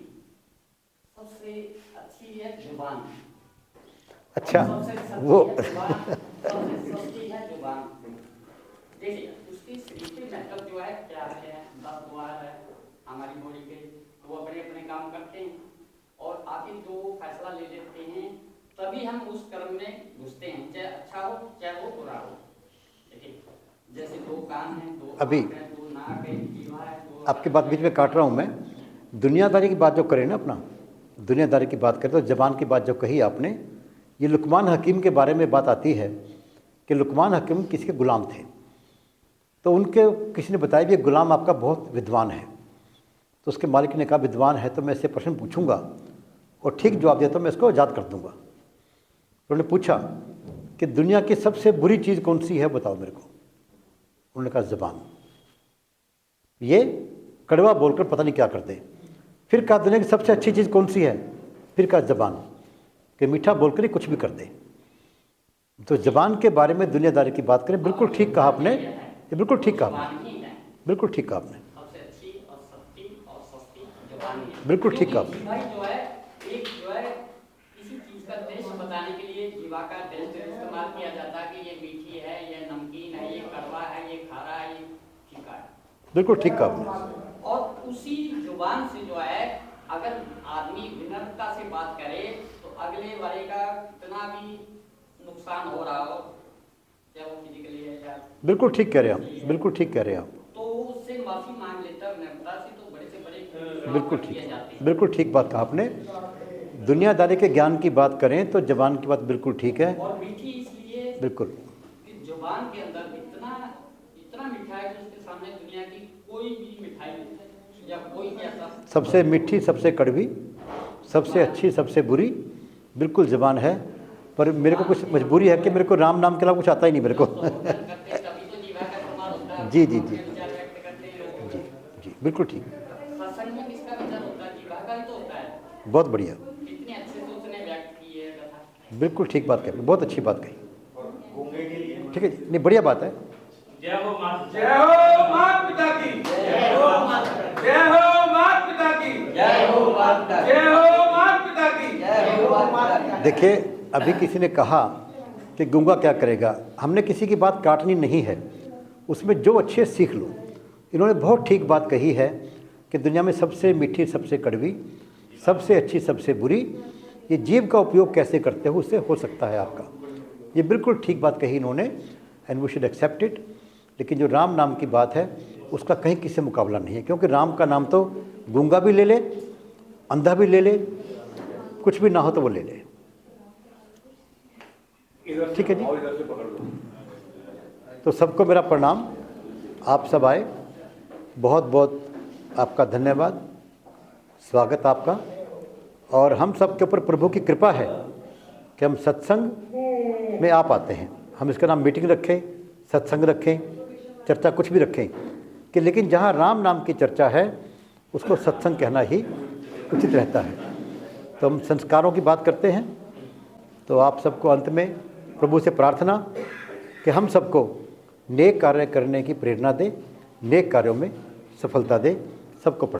सबसे अच्छी है जुबान। अच्छा सबसे सच्ची वो है जुबान, सबसे सस्ती है जुबान। देखिए उसकी सृष्टि मतलब जो है क्या है, 10 द्वार है हमारी बॉडी के, तो वो अपने अपने काम करते हैं और आखिर जो फैसला ले लेते हैं तभी हम उस कर्म में घुसते हैं, चाहे अच्छा हो चाहे वो बुरा हो। जैसे दो कान हैं, दो अभी आँख हैं, दो नाक है, जीवा है, दो आपकी बात बीच में काट रहा हूँ मैं। दुनियादारी की बात जो करें ना अपना, दुनियादारी की बात करें तो ज़बान की बात जो कही आपने, ये लुकमान हकीम के बारे में बात आती है कि लुकमान हकीम किसी के गुलाम थे, तो उनके किसी ने बताया भी ये गुलाम आपका बहुत विद्वान है। तो उसके मालिक ने कहा विद्वान है तो मैं इससे प्रश्न पूछूंगा और ठीक जवाब दिया तो मैं इसको आज़ाद कर दूंगा। तो उन्होंने पूछा कि दुनिया की सबसे बुरी चीज़ कौन सी है बताओ मेरे को। उन्होंने कहा ज़बान। ये कड़वा बोलकर पता नहीं क्या करते। फिर कहा दुनिया की सबसे अच्छी चीज़ कौन सी है, फिर कहा ज़बान, कि मीठा बोलकर ही कुछ भी कर दे। तो ज़बान के बारे में दुनियादारी की बात करें, बिल्कुल ठीक कहा आपने, ये बिल्कुल ठीक कहा आपने, जुबान ही है। बिल्कुल ठीक कहा आपने, सबसे अच्छी और सस्ती और सस्ती जुबान है। बिल्कुल ठीक कहा क्योंकि आपने। जीवा जो है, एक जो है किसी चीज का टेस्ट बताने के लिए जीवा का टेस्ट इस्तेमाल किया जाता है कि ये मीठी है, ये नमकीन है, ये कड़वा है, ये खारा है, ये फीका है। बिल्कुल ठीक कहा आपने। और उसी जुबान से जो है अगर आदमी विनम्रता से बात करे तो अगले वाले का कितना भी नुकसान हो रहा हो, चाहे वो फिजिकली है या बिल्कुल ठीक कह रहे हैं आप, बिल्कुल ठीक कह रहे हैं आप, तो उससे माफी मांग लेता है विनम्रता से, तो बड़े से बड़े बिल्कुल किए ठीक, जाते हैं। बिल्कुल ठीक बात कहा आपने। दुनियादारी के ज्ञान की बात करें तो ज़बान की बात बिल्कुल ठीक है, और मीठी इसलिए बिल्कुल। कि जुबान के अंदर इतना मीठा है कि उसके सामने दुनिया की कोई भी मिठाई या कोई भी ऐसा सबसे मीठी, सबसे कड़वी, सबसे अच्छी, सबसे बुरी, बिल्कुल ज़बान है। पर मेरे को कुछ मजबूरी है कि मेरे को राम नाम के अलावा कुछ आता ही नहीं मेरे को। करते हैं, तभी तो जीवा का इस्तेमाल होता है। जी जी जी अपने विचार व्यक्त करते हैं लोग। जी जी, बिल्कुल ठीक, सत्संग में किसका विचार होता है? जीवा का ही तो होता है। बहुत बढ़िया, कितने अच्छे से उसने व्यक्त की है कथा। बिल्कुल ठीक बात कही, बहुत अच्छी बात कही। ठीक है जी, नहीं बढ़िया बात है। जय हो माता जय हो माता पिता की, जय हो माता, जय हो माता पिता की, जय हो माता, जय हो माता पिता की। जय हो माता। देखिए अभी किसी ने कहा कि गूंगा क्या करेगा, हमने किसी की बात काटनी नहीं है, उसमें जो अच्छे सीख लो। इन्होंने बहुत ठीक बात कही है कि दुनिया में सबसे मीठी, सबसे कड़वी, सबसे अच्छी, सबसे बुरी, ये जीभ का उपयोग कैसे करते हो उससे हो सकता है आपका। ये बिल्कुल ठीक बात कही इन्होंने, and we should accept it. लेकिन जो राम नाम की बात है उसका कहीं किसी से मुकाबला नहीं है, क्योंकि राम का नाम तो गूंगा भी ले ले, अंधा भी ले ले, कुछ भी ना हो तो वो ले ले। ठीक है जी, इधर से पकड़ लो। तो सबको मेरा प्रणाम। आप सब आए, बहुत बहुत आपका धन्यवाद, स्वागत आपका। और हम सब के ऊपर प्रभु की कृपा है कि हम सत्संग में आ पाते हैं। हम इसका नाम मीटिंग रखें, सत्संग रखें, चर्चा कुछ भी रखें, कि लेकिन जहाँ राम नाम की चर्चा है उसको सत्संग कहना ही उचित रहता है। तो हम संस्कारों की बात करते हैं, तो आप सबको अंत में प्रभु से प्रार्थना कि हम सबको नेक कार्य करने की प्रेरणा दे, नेक कार्यों में सफलता दे। सबको